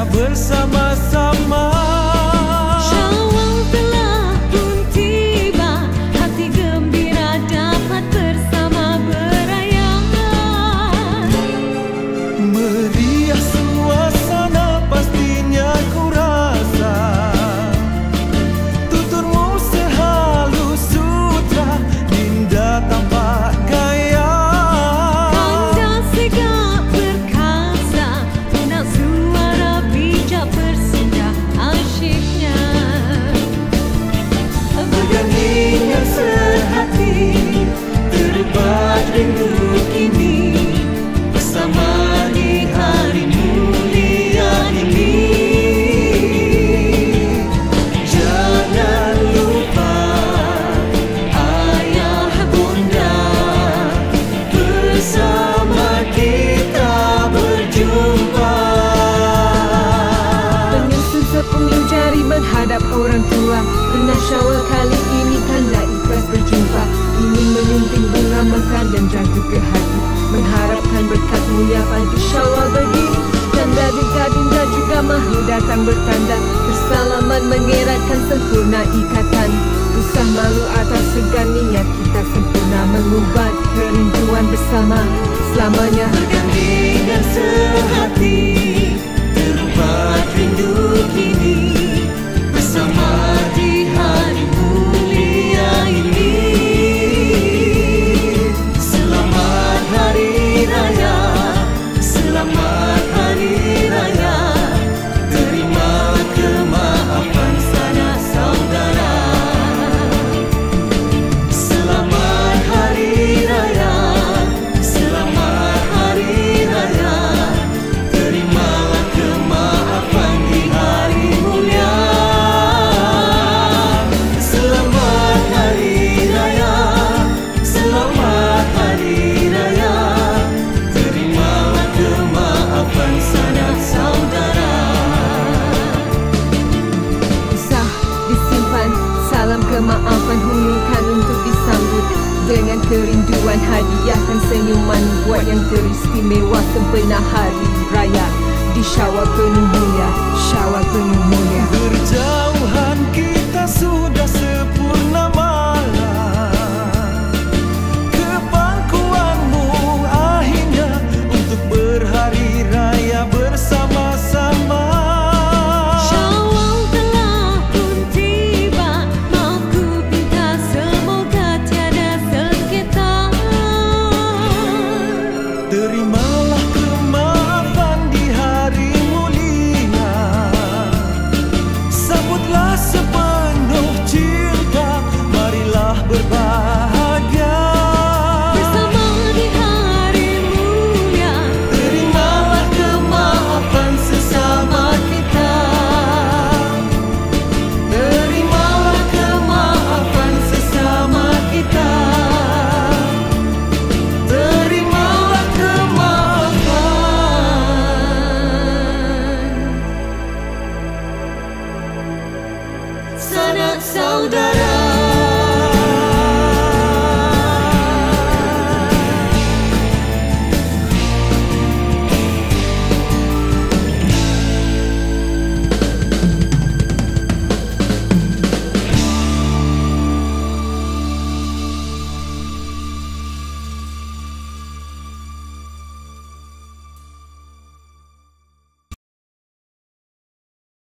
Bersama-sama Syawal telah pun tiba, hati gembira dapat bersama berayakan. meriah suasana pastinya ku rasa, tuturmu sehalus sutra, indah tampak gaya. Anda sigap perkasa, tunak suara bijak bersinggah asyiknya. Bergandengan sehati, terlibat rindu kini, bersama di hari mulia ini. Jangan lupa ayah bunda, bersama kita berjumpa. Menyusun sepuluh jari menghadap orang tua, kerana Syawal kali ini tanda ikhlas berjumpa. Ingin menyunting bunga mekar dan jatuh ke hati, mengharapkan berkat mulia pagi Syawal begini. Tanda duka dinda juga mahu datang bertanda, bersalaman mengeratkan sempurna ikatan. Usah malu atas segan niat kita sempurna, mengubat kerinduan bersama selamanya. Bergandengan sehati, terlibat rindu kini, bersama di hari mulia ini. Selamat Hari Raya, selamat Hari Raya, terima kemaafan sanak saudara. Selamat Hari Raya, selamat Hari Raya, terimalah kemaafan di hari mulia. Selamat Hari Raya, selamat Hari Raya, terimalah kemaafan sanak saudara. Usah disimpan salam kemaafan, hulurkan untuk disambut dengan kerinduan, hadiahkan senyuman buat yang teristimewa sempena hari raya di Syawal penuh mulia, Syawal penuh mulia. Berjauhan kita sudah sempurna malam, kepangkuanmu akhirnya untuk berhari raya bersama-sama. Syawal telah pun tiba, mau ku pinta semoga tiada sengketa. Terimalah kemaafan di hari mulia, sambutlah sepenuh cinta, marilah berbahagia. Bersama di hari mulia, Terimalah kemaafan sesama kita, terimalah kemaafan sesama kita, terimalah kemaafan sanak saudara.